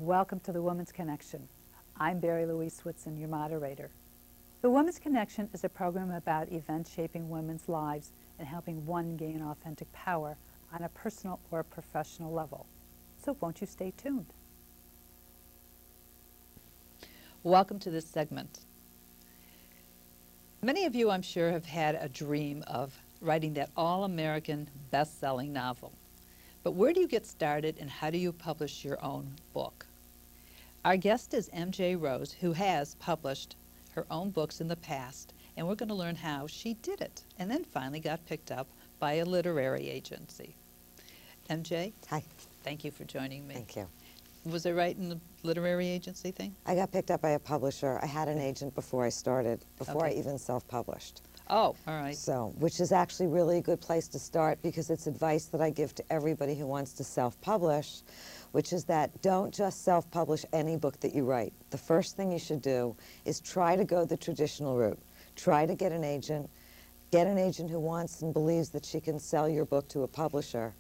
Welcome to the Woman's Connection. I'm Barrie-Louise Switzen, your moderator. The Woman's Connection is a program about events shaping women's lives and helping one gain authentic power on a personal or professional level. So won't you stay tuned? Welcome to this segment. Many of you, I'm sure, have had a dream of writing that all-American best-selling novel. But where do you get started and how do you publish your own book? Our guest is M.J. Rose, who has published her own books in the past, and we're going to learn how she did it and then finally got picked up by a literary agency. M.J.? Hi. Thank you for joining me. Thank you. Was I right in the literary agency thing? I got picked up by a publisher. I had an agent before I started, before I even self-published. Oh, all right. So, which is actually really a good place to start because it's advice that I give to everybody who wants to self-publish, which is that don't just self-publish any book that you write. The first thing you should do is try to go the traditional route. Try to get an agent who wants and believes that she can sell your book to a publisher,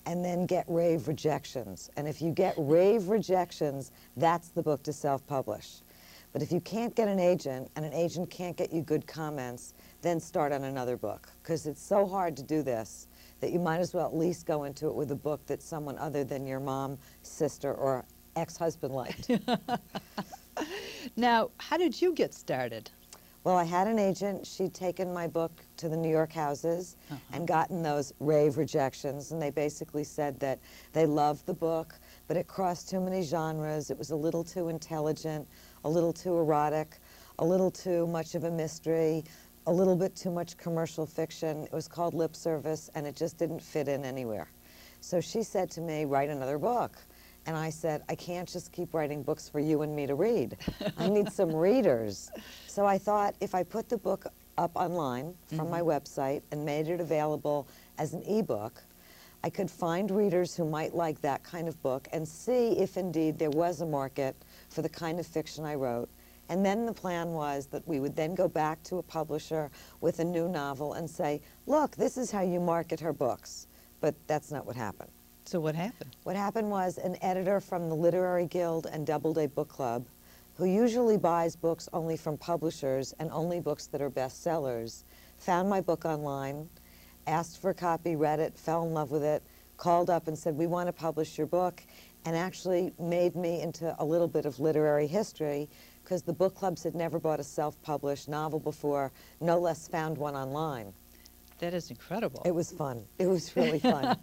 and then get rave rejections. And if you get rave rejections, that's the book to self-publish. But if you can't get an agent, and an agent can't get you good comments, then start on another book. Because it's so hard to do this that you might as well at least go into it with a book that someone other than your mom, sister, or ex-husband liked. Now, how did you get started? Well, I had an agent. She'd taken my book to the New York houses and gotten those rave rejections, and they basically said that they loved the book, but it crossed too many genres. It was a little too intelligent, a little too erotic, a little too much of a mystery, a little bit too much commercial fiction. It was called lip service, and it just didn't fit in anywhere. So she said to me, write another book. And I said, I can't just keep writing books for you and me to read. I need some readers. So I thought if I put the book up online from my website and made it available as an ebook, I could find readers who might like that kind of book and see if indeed there was a market for the kind of fiction I wrote. And then the plan was that we would then go back to a publisher with a new novel and say, look, this is how you market her books. But that's not what happened. So what happened? What happened was an editor from the Literary Guild and Doubleday Book Club, who usually buys books only from publishers and only books that are bestsellers, found my book online, asked for a copy, read it, fell in love with it, called up and said, we want to publish your book, and actually made me into a little bit of literary history because the book clubs had never bought a self-published novel before, no less found one online. That is incredible. It was fun. It was really fun.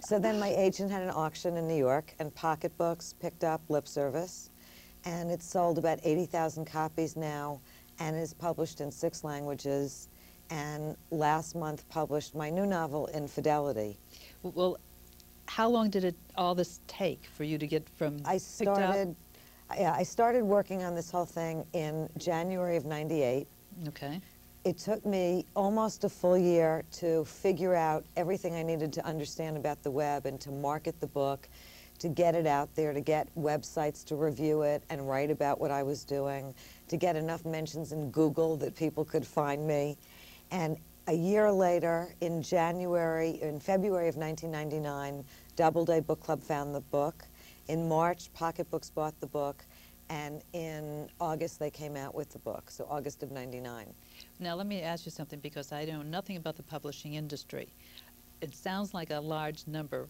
So then my agent had an auction in New York, and Pocketbooks picked up Lip Service, and it's sold about 80,000 copies now and is published in 6 languages, and last month published my new novel, Infidelity. Well, how long did all this take for you to get from I started working on this whole thing in January of '98. Okay. It took me almost a full year to figure out everything I needed to understand about the web and to market the book, to get it out there, to get websites to review it and write about what I was doing, to get enough mentions in Google that people could find me. And a year later, in February of 1999, Doubleday Book Club found the book. In March, Pocketbooks bought the book. And in August, they came out with the book, so August of '99. Now, let me ask you something, because I know nothing about the publishing industry. It sounds like a large number.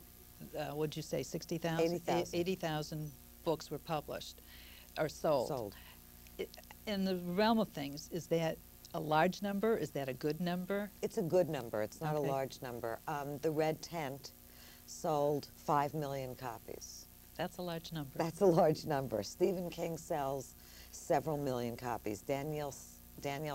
What'd you say, 60,000? 80,000. 80,000 books were published or sold. Sold. In the realm of things, is that a large number? Is that a good number? It's a good number. It's not a large number. The Red Tent sold 5 million copies. That's a large number. That's a large number. Stephen King sells several million copies. Danielle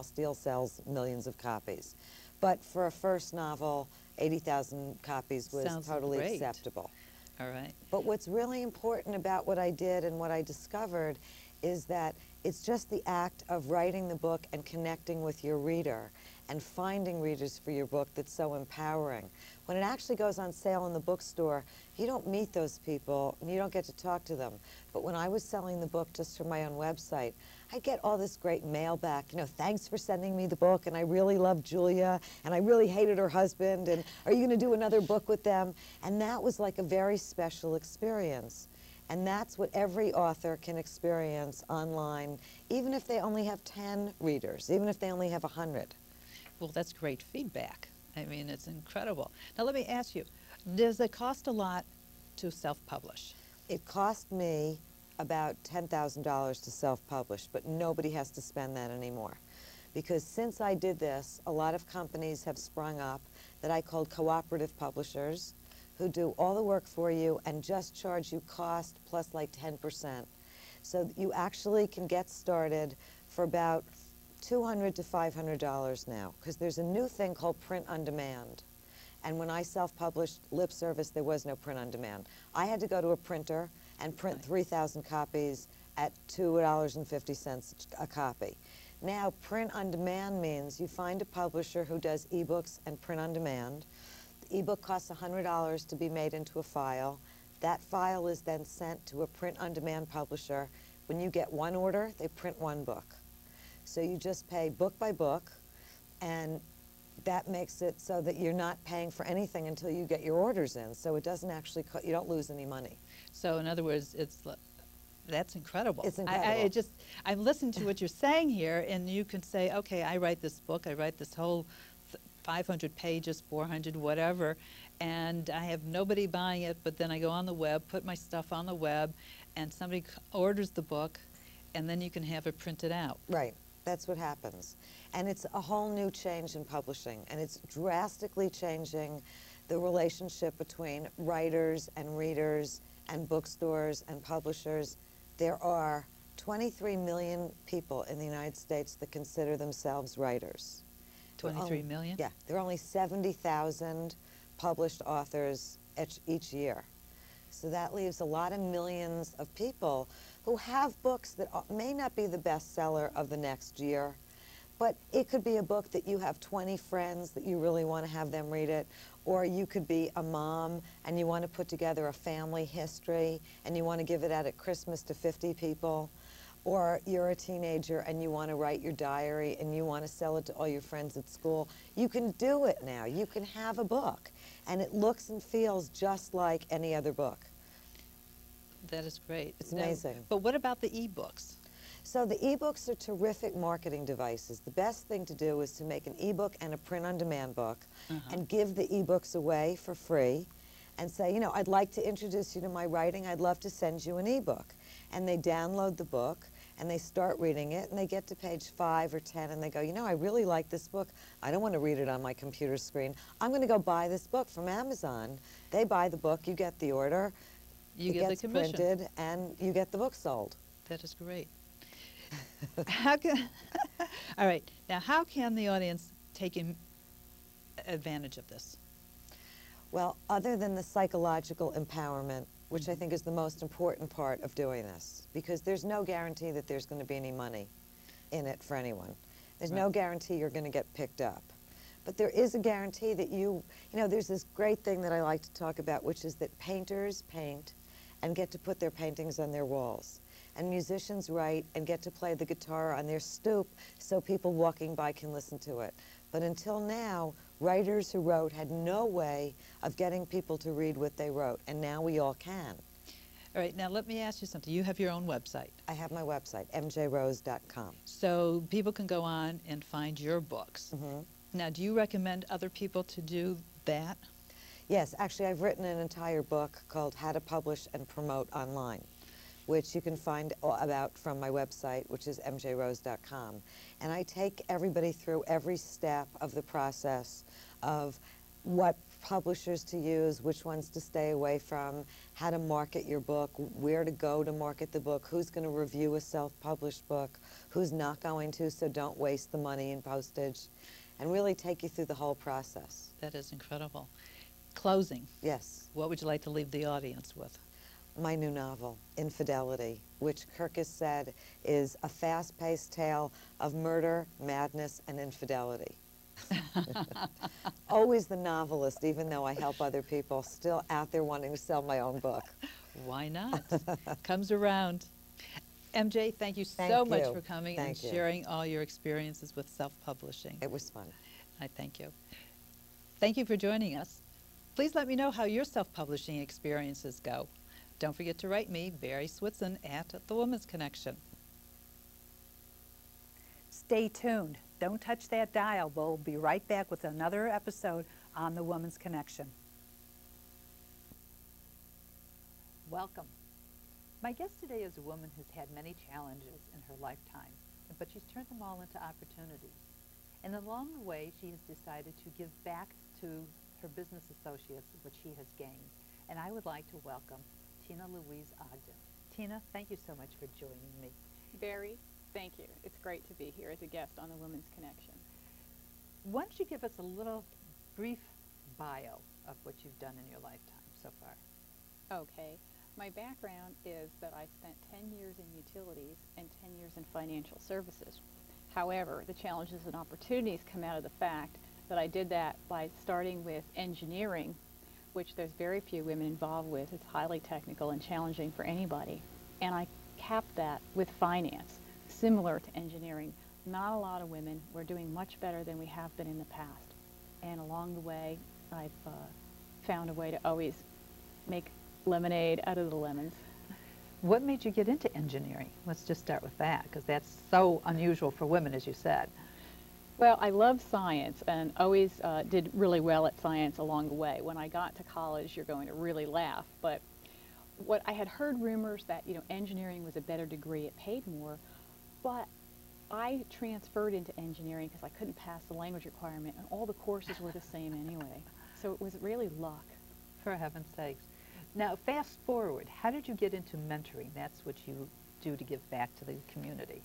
Steele sells millions of copies. But for a first novel, 80,000 copies was totally acceptable. All right. But what's really important about what I did and what I discovered is that it's just the act of writing the book and connecting with your reader and finding readers for your book that's so empowering. When it actually goes on sale in the bookstore, you don't meet those people and you don't get to talk to them. But when I was selling the book just from my own website, I get all this great mail back, you know, thanks for sending me the book, and I really love Julia, and I really hated her husband, and are you going to do another book with them? And that was like a very special experience. And that's what every author can experience online, even if they only have 10 readers, even if they only have 100. Well, that's great feedback. I mean, it's incredible. Now, let me ask you, does it cost a lot to self-publish? It cost me about $10,000 to self-publish, but nobody has to spend that anymore. Because since I did this, a lot of companies have sprung up that I called cooperative publishers, who do all the work for you and just charge you cost plus like 10%. So you actually can get started for about $200 to $500 now, because there's a new thing called print on demand. And when I self-published Lip Service, there was no print on demand. I had to go to a printer and print 3,000 copies at $2.50 a copy. Now, print on demand means you find a publisher who does ebooks and print on demand. The ebook costs $100 to be made into a file. That file is then sent to a print on demand publisher. When you get one order, they print one book. So you just pay book by book, and that makes it so that you're not paying for anything until you get your orders in. So it doesn't actually, you don't lose any money. So in other words, that's incredible. It's incredible. I'm listening to what you're saying here, and you can say, okay, I write this book, I write this whole 500 pages, 400, whatever, and I have nobody buying it, but then I go on the web, put my stuff on the web, and somebody orders the book, and then you can have it printed out. Right. That's what happens. And it's a whole new change in publishing, and it's drastically changing the relationship between writers and readers and bookstores and publishers. There are 23 million people in the United States that consider themselves writers. 23 million? Yeah. There are only 70,000 published authors each year. So that leaves a lot of millions of people who have books that may not be the bestseller of the next year, but it could be a book that you have 20 friends that you really want to have them read it, or you could be a mom and you want to put together a family history and you want to give it out at Christmas to 50 people, or you're a teenager and you want to write your diary and you want to sell it to all your friends at school. You can do it now. You can have a book, and it looks and feels just like any other book. That is great. It's amazing. But what about the e-books? So the e-books are terrific marketing devices. The best thing to do is to make an e-book and a print-on-demand book and give the e-books away for free and say, you know, I'd like to introduce you to my writing. I'd love to send you an e-book. And they download the book and they start reading it, and they get to page 5 or 10 and they go, you know, I really like this book. I don't want to read it on my computer screen. I'm going to go buy this book from Amazon. They buy the book, you get the order. You get the commission. Printed, and you get the book sold. That is great. All right. Now, how can the audience take advantage of this? Well, other than the psychological empowerment, which I think is the most important part of doing this, because there's no guarantee that there's going to be any money in it for anyone. There's no guarantee you're going to get picked up. But there is a guarantee that you know, there's this great thing that I like to talk about, which is that painters paint and get to put their paintings on their walls. And musicians write and get to play the guitar on their stoop so people walking by can listen to it. But until now, writers who wrote had no way of getting people to read what they wrote, and now we all can. All right, now let me ask you something. You have your own website. I have my website, mjrose.com. So people can go on and find your books. Now, do you recommend other people to do that? Yes, actually I've written an entire book called How to Publish and Promote Online, which you can find about from my website, which is mjrose.com. And I take everybody through every step of the process of what publishers to use, which ones to stay away from, how to market your book, where to go to market the book, who's going to review a self-published book, who's not going to, so don't waste the money in postage, and really take you through the whole process. That is incredible. Closing. Yes. What would you like to leave the audience with? My new novel, Infidelity, which Kirkus said is a fast-paced tale of murder, madness, and infidelity. Always the novelist, even though I help other people, still out there wanting to sell my own book. Why not? Comes around. MJ, thank you so much for coming and sharing all your experiences with self-publishing. It was fun. I thank you. Thank you for joining us. Please let me know how your self-publishing experiences go. Don't forget to write me, Barrie Switzen, at The Woman's Connection. Stay tuned. Don't touch that dial. We'll be right back with another episode on The Woman's Connection. Welcome. My guest today is a woman who's had many challenges in her lifetime, but she's turned them all into opportunities. And along the way, she has decided to give back to her business associates what she has gained. And I would like to welcome Louise Ogden. Tina, thank you so much for joining me. Barrie, thank you. It's great to be here as a guest on The Women's Connection. Why don't you give us a little brief bio of what you've done in your lifetime so far? Okay. My background is that I spent 10 years in utilities and 10 years in financial services. However, the challenges and opportunities come out of the fact that I did that by starting with engineering, which there's very few women involved with. It's highly technical and challenging for anybody. And I capped that with finance, similar to engineering. Not a lot of women. We're doing much better than we have been in the past. And along the way, I've found a way to always make lemonade out of the lemons. What made you get into engineering? Let's just start with that, because that's so unusual for women, as you said. Well, I love science and always did really well at science along the way. When I got to college, you're going to really laugh, but what I had heard rumors that, engineering was a better degree, it paid more, but I transferred into engineering because I couldn't pass the language requirement, and all the courses were the same anyway. So it was really luck. For heaven's sakes. Now, fast forward, how did you get into mentoring? That's what you do to give back to the community.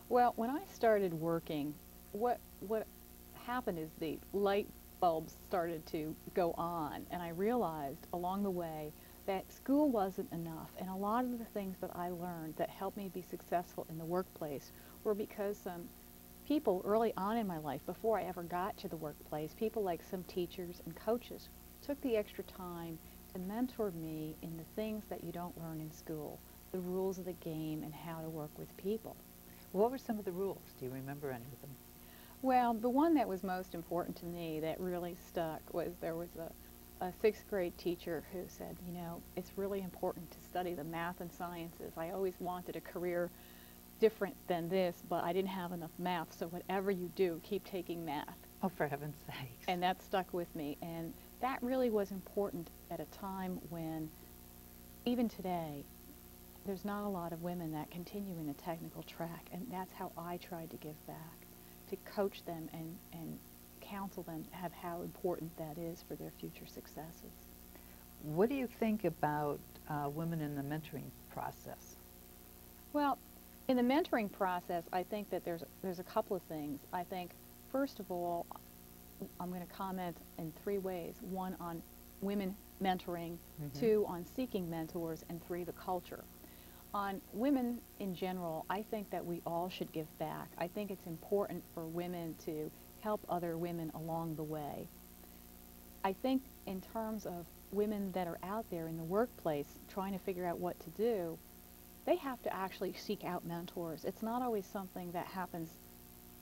Well, when I started working, what happened is the light bulbs started to go on, and I realized along the way that school wasn't enough, and a lot of the things that I learned that helped me be successful in the workplace were because some people early on in my life, before I ever got to the workplace, people like some teachers and coaches took the extra time to mentor me in the things that you don't learn in school, the rules of the game and how to work with people. What were some of the rules? Do you remember any of them? Well, the one that was most important to me that really stuck was there was a sixth grade teacher who said, it's really important to study the math and sciences. I always wanted a career different than this, but I didn't have enough math, so whatever you do, keep taking math. Oh, for heaven's sakes. And that stuck with me, and that really was important at a time when, even today, there's not a lot of women that continue in the technical track, and that's how I tried to give back, to coach them and counsel them of how important that is for their future successes. What do you think about women in the mentoring process? Well, in the mentoring process, I think that there's a couple of things. I think, first of all, I'm going to comment in 3 ways. 1, on women mentoring, 2, on seeking mentors, and 3, the culture. On women in general, I think that we all should give back. I think it's important for women to help other women along the way. I think in terms of women that are out there in the workplace trying to figure out what to do, they have to actually seek out mentors. It's not always something that happens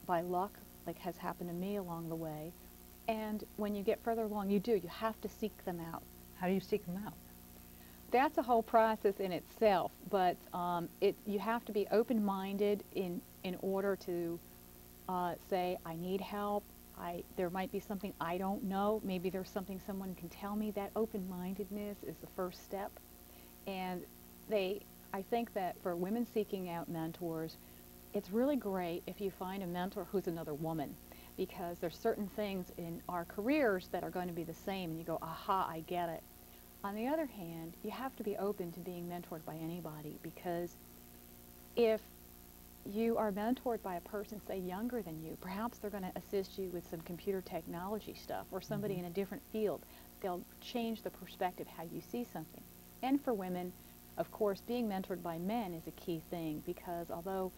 by luck, like has happened to me along the way. And when you get further along, you have to seek them out. How do you seek them out? That's a whole process in itself, but you have to be open-minded in order to say, I need help. There might be something I don't know. Maybe there's something someone can tell me. That open-mindedness is the first step. And I think that for women seeking out mentors, it's really great if you find a mentor who's another woman, because there's certain things in our careers that are going to be the same, and you go, aha, I get it. On the other hand, you have to be open to being mentored by anybody, because if you are mentored by a person, say, younger than you, perhaps they're going to assist you with some computer technology stuff, or somebody in a different field. They'll change the perspective how you see something. And for women, of course, being mentored by men is a key thing, because although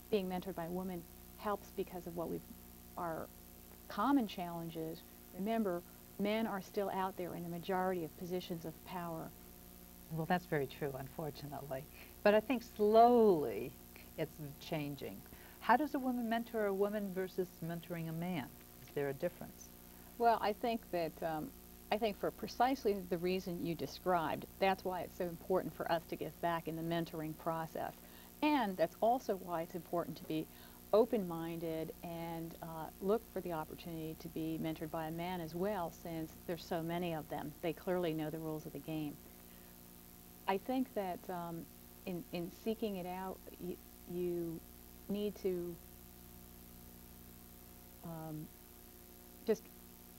being mentored by women helps because of our common challenges, remember, men are still out there in the majority of positions of power. Well, that's very true, unfortunately. But I think slowly it's changing. How does a woman mentor a woman versus mentoring a man? Is there a difference? Well, I think that I think for precisely the reason you described, that's why it's so important for us to give back in the mentoring process. And that's also why it's important to be open-minded and look for the opportunity to be mentored by a man as well, since there's so many of them. They clearly know the rules of the game. I think that in seeking it out, you need to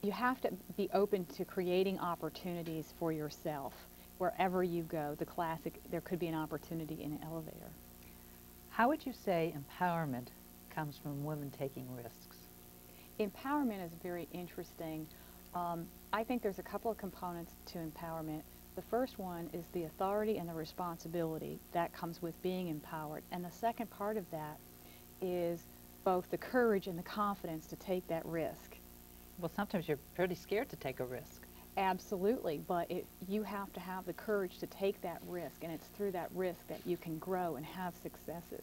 you have to be open to creating opportunities for yourself. Wherever you go, the classic, there could be an opportunity in an elevator. How would you say empowerment comes from women taking risks? Empowerment is very interesting. I think there's a couple of components to empowerment. The first one is the authority and the responsibility that comes with being empowered. And the second part of that is both the courage and the confidence to take that risk. Well, sometimes you're pretty scared to take a risk. Absolutely, but you have to have the courage to take that risk, and it's through that risk that you can grow and have successes.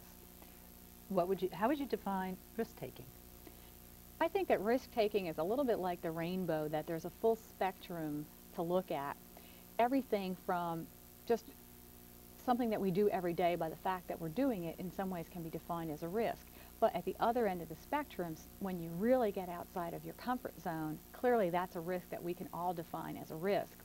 How would you define risk-taking? I think that risk-taking is a little bit like the rainbow, that there's a full spectrum to look at. Everything from just something that we do every day by the fact that we're doing it in some ways can be defined as a risk. But at the other end of the spectrum, when you really get outside of your comfort zone, clearly that's a risk that we can all define as a risk.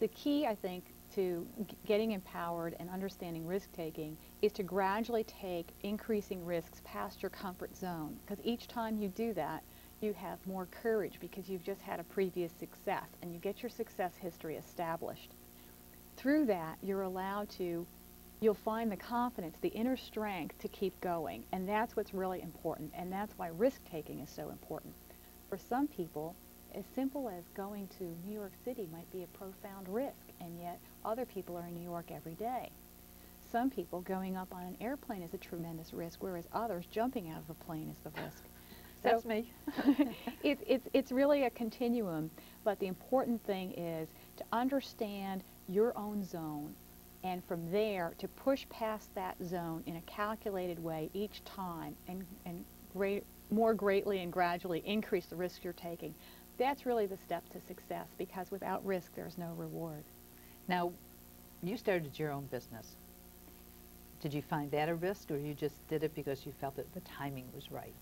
The key, I think, to getting empowered and understanding risk-taking is to gradually take increasing risks past your comfort zone, because each time you do that, you have more courage because you've just had a previous success, and you get your success history established. Through that, you're allowed to you'll find the confidence, the inner strength to keep going. And that's what's really important. And that's why risk-taking is so important. For some people, as simple as going to New York City might be a profound risk, and yet other people are in New York every day. Some people going up on an airplane is a tremendous risk, whereas others jumping out of a plane is the risk. That's me. It's really a continuum, but the important thing is to understand your own zone, and from there to push past that zone in a calculated way each time, and more greatly and gradually increase the risk you're taking. That's really the step to success, because without risk there's no reward. Now, you started your own business. Did you find that a risk, or you just did it because you felt that the timing was right?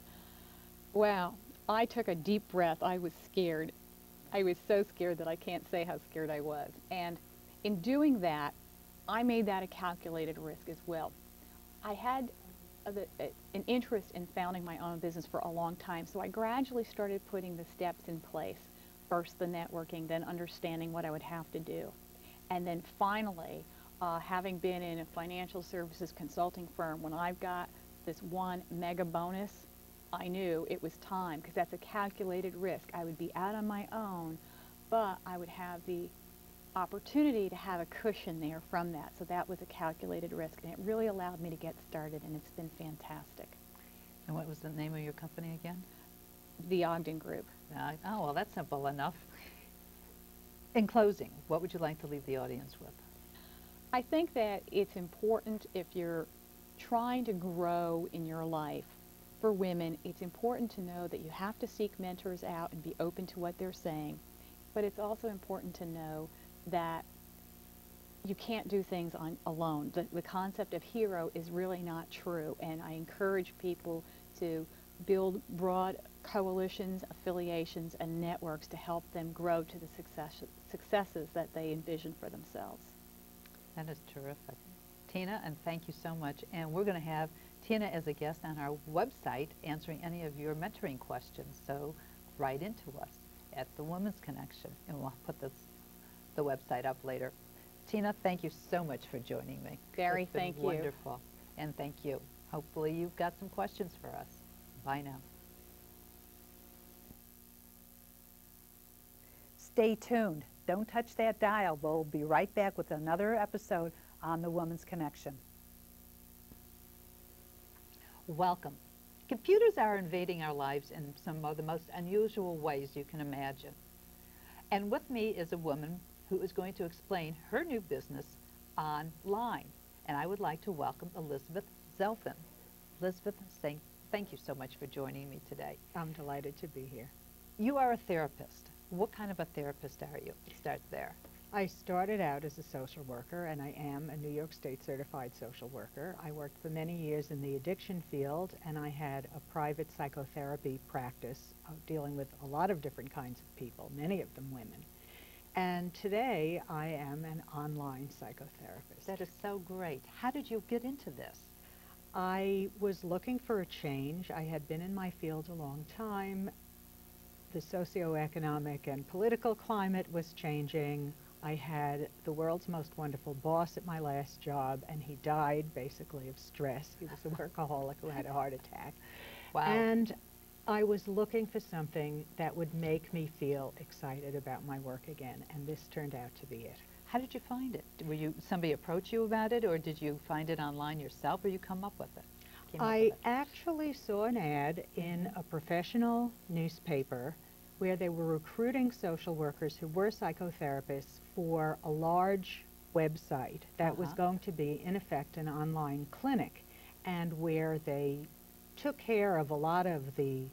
Wow, I took a deep breath. I was scared. I was so scared that I can't say how scared I was. And in doing that, I made that a calculated risk as well. I had an interest in founding my own business for a long time, so I gradually started putting the steps in place. First the networking, then understanding what I would have to do. And then finally, having been in a financial services consulting firm, when I've got this one mega bonus, I knew it was time, because that's a calculated risk. I would be out on my own, but I would have the opportunity to have a cushion there from that. So that was a calculated risk, and it really allowed me to get started, and it's been fantastic. And what was the name of your company again? The Ogden Group. Oh, well, that's simple enough. In closing, what would you like to leave the audience with? I think that it's important, if you're trying to grow in your life, for women, it's important to know that you have to seek mentors out and be open to what they're saying. But it's also important to know that you can't do things alone. The concept of hero is really not true, and I encourage people to build broad coalitions, affiliations, and networks to help them grow to the successes that they envision for themselves. That is terrific. Tina, and thank you so much. And we're going to have Tina as a guest on our website answering any of your mentoring questions. So write into us at The Women's Connection, and we'll put the website up later. Tina, thank you so much for joining me. Barrie, thank you. Wonderful. And thank you. Hopefully you've got some questions for us. Bye now. Stay tuned. Don't touch that dial. We'll be right back with another episode on The Women's Connection. Welcome. Computers are invading our lives in some of the most unusual ways you can imagine. And with me is a woman who is going to explain her new business online. And I would like to welcome Elizabeth Zelvin. Elizabeth, thank you so much for joining me today. I'm delighted to be here. You are a therapist, What kind of a therapist are you? Start there. I started out as a social worker, and I am a New York State certified social worker. I worked for many years in the addiction field, and I had a private psychotherapy practice dealing with a lot of different kinds of people, many of them women. And today I am an online psychotherapist. That is so great. How did you get into this? I was looking for a change. I had been in my field a long time. The socioeconomic and political climate was changing. I had the world's most wonderful boss at my last job, and he died basically of stress. He was a workaholic who had a heart attack. Wow. And I was looking for something that would make me feel excited about my work again, and this turned out to be it. How did you find it? Somebody approach you about it, or did you find it online yourself, or you come up with it? I actually saw an ad in a professional newspaper where they were recruiting social workers who were psychotherapists for a large website that was going to be, in effect, an online clinic, and where they took care of a lot of the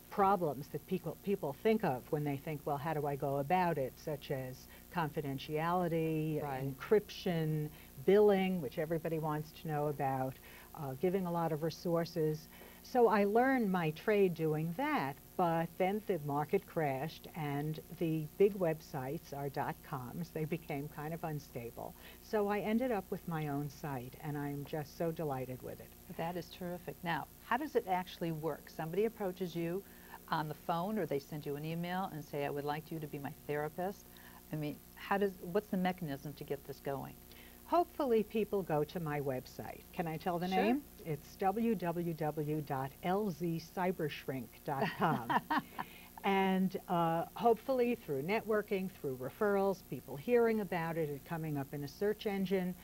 problems that people think of when they think, well, how do I go about it, such as confidentiality, encryption, billing, which everybody wants to know about, giving a lot of resources. So I learned my trade doing that, but then the market crashed and the big websites, our .coms, they became kind of unstable. So I ended up with my own site, and I'm just so delighted with it. That is terrific. Now, how does it actually work? Somebody approaches you on the phone, or they send you an email and say, I would like you to be my therapist. I mean, what's the mechanism to get this going? Hopefully people go to my website. Can I tell the name? It's www.lzcybershrink.com. And hopefully through networking, through referrals, people hearing about it and coming up in a search engine,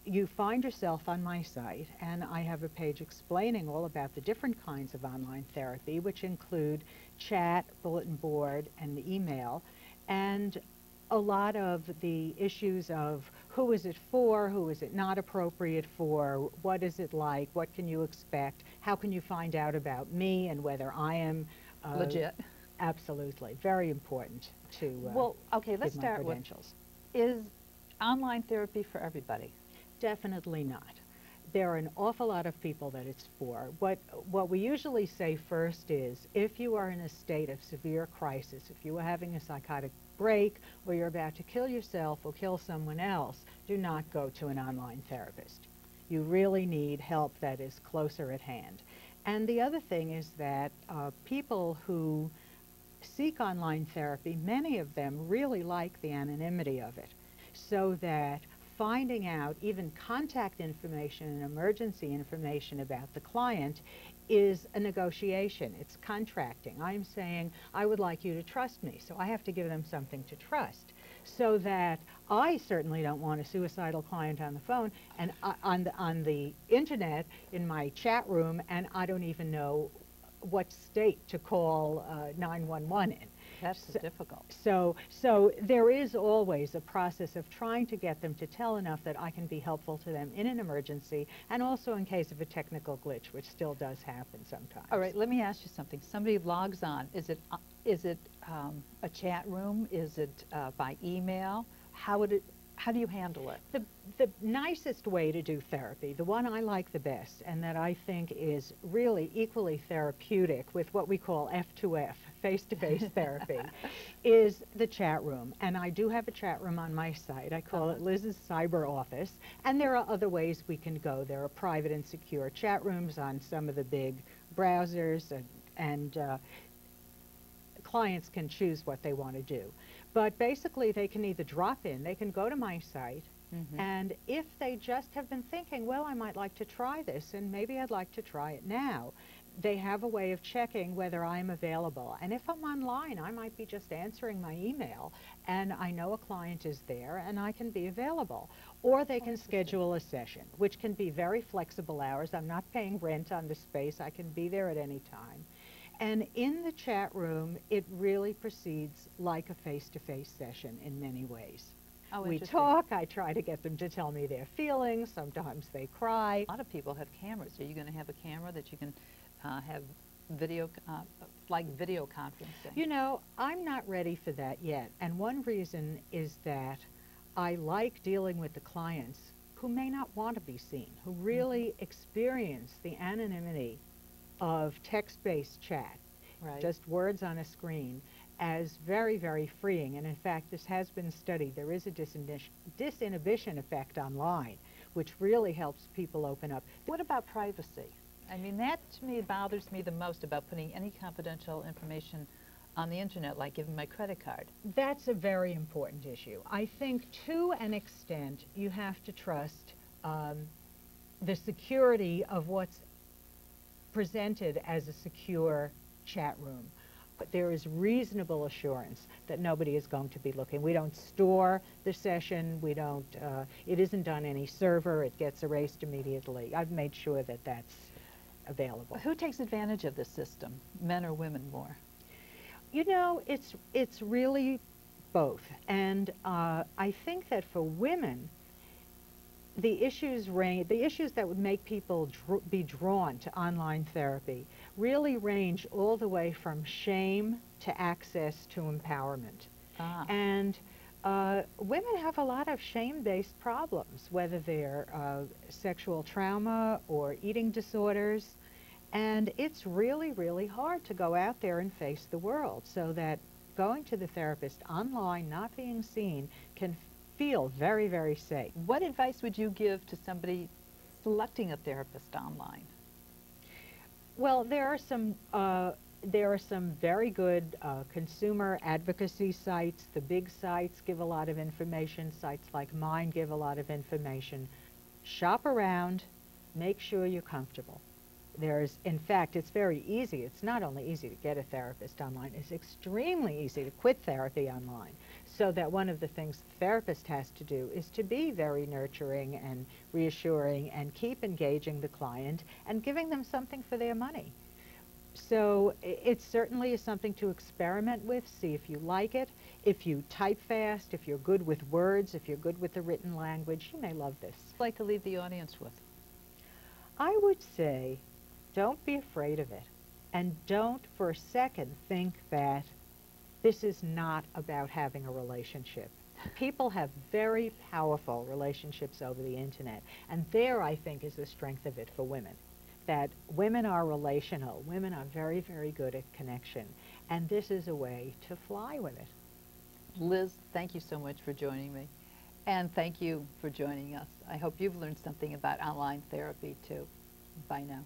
you find yourself on my site, and I have a page explaining all about the different kinds of online therapy, which include chat, bulletin board, and email, and a lot of the issues of who is it for, who is it not appropriate for, what is it like, what can you expect, how can you find out about me and whether I am legit. Absolutely, very important to well, okay, let's give my start with, credentials. is online therapy for everybody? Definitely not. There are an awful lot of people that it's for. What we usually say first is, if you are in a state of severe crisis, if you are having a psychotic break, or you're about to kill yourself or kill someone else, do not go to an online therapist. You really need help that is closer at hand. And the other thing is that people who seek online therapy, many of them really like the anonymity of it, so that finding out even contact information and emergency information about the client is a negotiation. It's contracting. I'm saying, I would like you to trust me, so I have to give them something to trust, so that I certainly don't want a suicidal client on the phone and on the internet in my chat room, and I don't even know what state to call 911 in. That's difficult. So there is always a process of trying to get them to tell enough that I can be helpful to them in an emergency, and also in case of a technical glitch, which still does happen sometimes. All right, let me ask you something. Somebody logs on. Is it a chat room? Is it by email? How do you handle it? The nicest way to do therapy, the one I like the best, and that I think is really equally therapeutic with what we call F2F, face-to-face therapy, is the chat room. And I do have a chat room on my site. I call it Liz's Cyber Office. And there are other ways we can go. There are private and secure chat rooms on some of the big browsers, and clients can choose what they want to do. But basically, they can either drop in, they can go to my site, and if they just have been thinking, well, I might like to try this, and maybe I'd like to try it now, they have a way of checking whether I'm available. And if I'm online, I might be just answering my email, and I know a client is there, and I can be available. Or they can schedule a session, which can be very flexible hours. I'm not paying rent on the space. I can be there at any time. And in the chat room, it really proceeds like a face-to-face session in many ways. Oh, we talk, I try to get them to tell me their feelings, sometimes they cry. A lot of people have cameras. Are you going to have a camera that you can have video, like video conferencing? You know, I'm not ready for that yet. And one reason is that I like dealing with the clients who may not want to be seen, who really experience the anonymity of text-based chat, Right. just words on a screen, as very, very freeing. And in fact, this has been studied. There is a disinhibition effect online, which really helps people open up. What about privacy? I mean, that to me bothers me the most about putting any confidential information on the internet, like giving my credit card. That's a very important issue. I think to an extent you have to trust the security of what's presented as a secure chat room. But there is reasonable assurance that nobody is going to be looking. We don't store the session. We don't, it isn't on any server. It gets erased immediately. I've made sure that that's available. Who takes advantage of this system, men or women more? You know, it's really both. And I think that for women, the issues that would make people be drawn to online therapy really range all the way from shame to access to empowerment. And women have a lot of shame-based problems, whether they're sexual trauma or eating disorders. And it's really, really hard to go out there and face the world, so that going to the therapist online, not being seen, can feel very, very safe. What advice would you give to somebody selecting a therapist online? Well, there are some very good consumer advocacy sites. The big sites give a lot of information. Sites like mine give a lot of information. Shop around, make sure you're comfortable. In fact, it's very easy. It's not only easy to get a therapist online, it's extremely easy to quit therapy online. So that one of the things the therapist has to do is to be very nurturing and reassuring and keep engaging the client and giving them something for their money. So it certainly is something to experiment with, see if you like it. If you type fast, if you're good with words, if you're good with the written language, you may love this. I'd like to leave the audience with. I would say, don't be afraid of it, and don't for a second think that this is not about having a relationship. People have very powerful relationships over the internet, and there, I think, is the strength of it for women, that women are relational. Women are very, very good at connection, and this is a way to fly with it. Liz, thank you so much for joining me, and thank you for joining us. I hope you've learned something about online therapy, too. Bye now.